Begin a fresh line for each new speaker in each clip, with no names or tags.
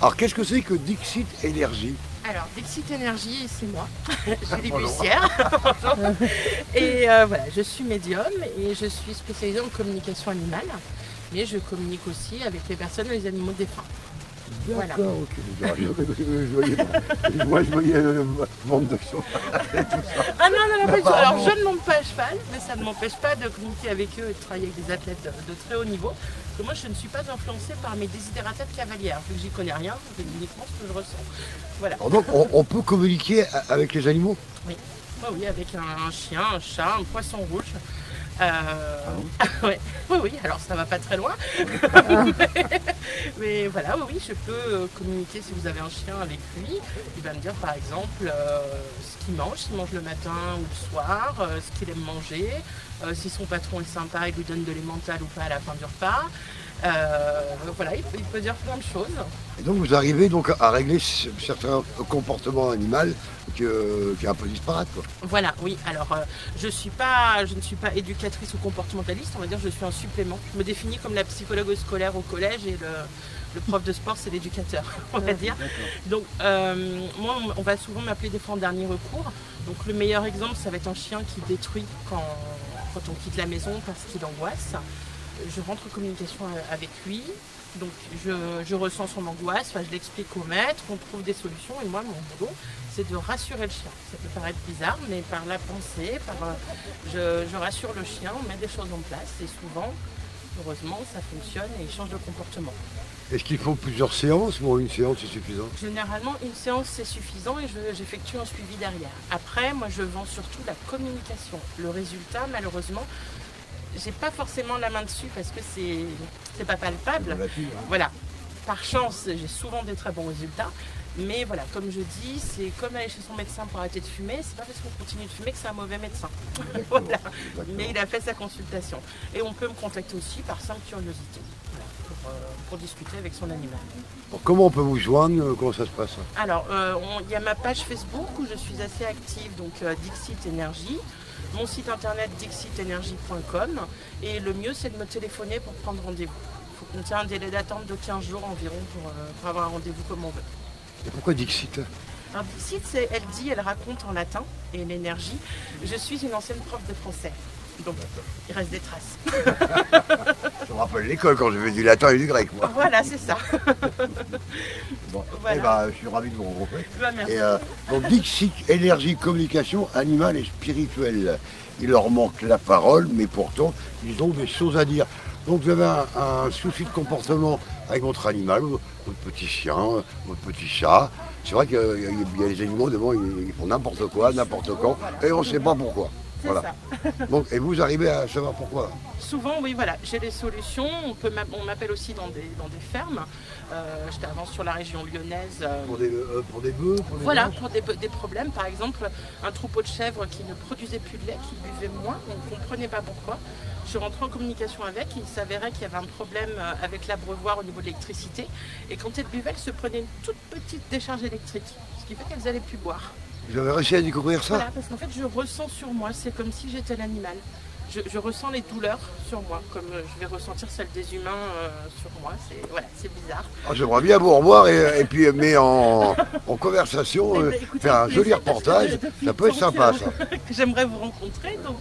Alors, qu'est-ce que c'est que Dixit Énergie?
Alors, Dixit Energy, c'est moi, Julie Bussière. Et voilà, je suis médium et je suis spécialisée en communication animale, mais je communique aussi avec les personnes et les animaux défunts. Voilà.
D'accord, ok. Moi, je voyais vendre de choses.
Ah non, non, non, pas du tout. Alors, je ne monte pas à cheval, mais ça ne m'empêche pas de communiquer avec eux et de travailler avec des athlètes de très haut niveau. Parce que moi, je ne suis pas influencée par mes desiderata de cavalière. Vu que j'y connais rien, c'est uniquement ce que je ressens. Voilà.
Alors donc, on peut communiquer avec les animaux?
Oui. Oh oui, avec un chien, un chat, un poisson rouge. Ouais. Oui, oui, alors ça va pas très loin. Mais voilà, oui, oui, je peux communiquer si vous avez un chien avec lui. Il va me dire par exemple ce qu'il mange, s'il mange le matin ou le soir, ce qu'il aime manger, si son patron est sympa, il lui donne de l'emmental ou pas à la fin du repas. Voilà, il peut dire plein de choses.
Et donc, vous arrivez donc à régler certains comportements animaux qui est un peu disparate, quoi.
Voilà, oui. Alors, je ne suis pas éducatrice ou comportementaliste, on va dire, je suis un supplément. Je me définis comme la psychologue scolaire au collège et le prof de sport, c'est l'éducateur, on va dire. Donc, moi, on va souvent m'appeler des fois en dernier recours. Donc, le meilleur exemple, ça va être un chien qui détruit quand on quitte la maison parce qu'il angoisse. Je rentre en communication avec lui. Donc je ressens son angoisse, je l'explique au maître, on trouve des solutions et moi mon boulot c'est de rassurer le chien. Ça peut paraître bizarre mais par la pensée, je rassure le chien, on met des choses en place et souvent, heureusement, ça fonctionne et il change de comportement.
Est-ce qu'il faut plusieurs séances ou une séance c'est suffisant?
Généralement une séance c'est suffisant et j'effectue un suivi derrière. Après moi je vends surtout la communication. Le résultat malheureusement, j'ai pas forcément la main dessus parce que c'est pas palpable. Voilà. Par chance, j'ai souvent des très bons résultats. Mais voilà, comme je dis, c'est comme aller chez son médecin pour arrêter de fumer. C'est pas parce qu'on continue de fumer que c'est un mauvais médecin. Voilà. Mais il a fait sa consultation. Et on peut me contacter aussi par simple curiosité. Voilà, pour discuter avec son animal.
Alors, comment on peut vous joindre? Comment ça se passe?
Alors, il y a ma page Facebook où je suis assez active, donc Dixit Energy. Mon site internet dixitenergy.com et le mieux c'est de me téléphoner pour prendre rendez-vous. Il faut qu'on tienne un délai d'attente de 15 jours environ pour avoir un rendez-vous comme on veut.
Et pourquoi Dixit?
Alors Dixit, elle raconte en latin et l'énergie. Je suis une ancienne prof de français, donc il reste des traces.
Ça me rappelle l'école quand je fais du latin et du grec, moi.
Voilà, c'est ça.
Bon,
Voilà.
eh ben, je suis ravi de vous rencontrer.
Bah, merci.
Et donc Dixit Énergie, communication animale et spirituelle. Il leur manque la parole, mais pourtant, ils ont des choses à dire. Donc vous avez un souci de comportement avec votre animal, votre petit chien, votre petit chat. C'est vrai qu'il y a des animaux, devant, ils font n'importe quoi, n'importe quand, et on ne sait pas pourquoi.
C'est
Voilà.
ça.
Donc, et vous arrivez à savoir pourquoi?
Souvent, oui, voilà, j'ai des solutions. On m'appelle aussi dans des fermes. J'étais avant sur la région lyonnaise.
Pour des bœufs, pour des
Voilà,
vaches?
pour des problèmes. Par exemple, un troupeau de chèvres qui ne produisait plus de lait, qui buvait moins, on ne comprenait pas pourquoi. Je suis rentrée en communication avec, il s'avérait qu'il y avait un problème avec l'abreuvoir au niveau de l'électricité. Et quand elles buvaient, elles se prenaient une toute petite décharge électrique, ce qui fait qu'elles n'allaient plus boire.
Vous avez réussi à découvrir ça?
Voilà, parce qu'en fait, je ressens sur moi, c'est comme si j'étais l'animal. Je ressens les douleurs sur moi, comme je vais ressentir celles des humains sur moi. C'est bizarre.
Ah, j'aimerais bien vous revoir et puis mais en conversation,
Eh ben, écoutez,
faire un
avec
joli
plaisir, parce que
reportage,
depuis
ça
le
peut être
temps
sympa
que-
ça.
que j'aimerais vous rencontrer, donc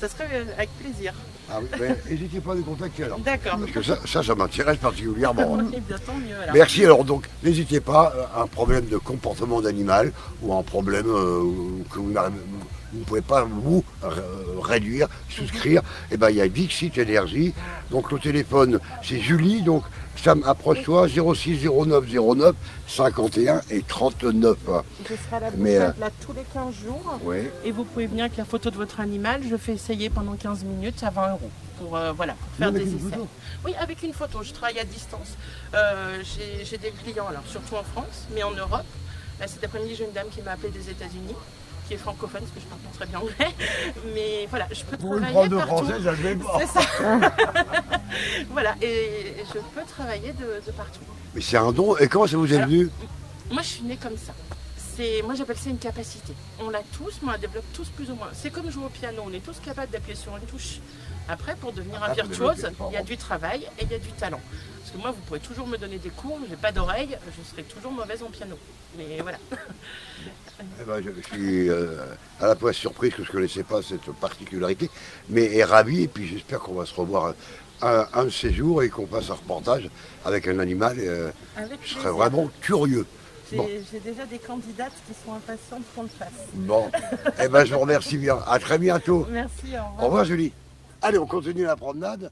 ça serait avec plaisir.
Ah oui, mais n'hésitez pas à nous contacter alors.
D'accord.
Parce que ça m'intéresse particulièrement.
Eh bien, tant mieux alors.
Merci, alors donc n'hésitez pas, un problème de comportement d'animal ou un problème que vous ne pouvez pas vous réduire, souscrire, et ben il y a Dixit Énergie, donc le téléphone c'est Julie, donc Sam approche-toi 06 09 09 51 et 39.
Je serai à la
Mais,
boutique là tous les 15 jours.
Oui.
Et vous pouvez venir avec la photo de votre animal. Je fais essayer pendant 15 minutes à 20 € pour faire
avec
des
une
essais.
photo?
Oui, avec une photo. Je travaille à distance. J'ai des clients, alors surtout en France, mais en Europe. Là, cet après-midi, j'ai une dame qui m'a appelé des États-Unis, qui est francophone, parce que je parle pas très bien anglais. Mais voilà, je peux
Pour une
travailler
prof de
partout.
français, ça ne fait pas.
C'est ça. Voilà, et je peux travailler de partout.
Mais c'est un don, et comment ça vous est
Alors,
venu?
Moi, je suis née comme ça. Moi j'appelle ça une capacité. On l'a tous, mais on la développe tous plus ou moins. C'est comme jouer au piano, on est tous capables d'appuyer sur une touche. Après, pour devenir un virtuose, il y a du travail et il y a du talent. Parce que moi, vous pouvez toujours me donner des cours, j'ai pas d'oreille, je serai toujours mauvaise en piano. Mais voilà.
Eh ben, je suis à la fois surpris que je ne connaissais pas cette particularité, mais ravi, et puis j'espère qu'on va se revoir un de ces jours et qu'on fasse un reportage avec un animal. Je serais vraiment curieux.
J'ai déjà des candidates qui sont impatientes qu'on le fasse.
Bon, eh ben, je vous remercie bien. À très bientôt.
Merci, au revoir.
Au revoir Julie. Allez, on continue la promenade.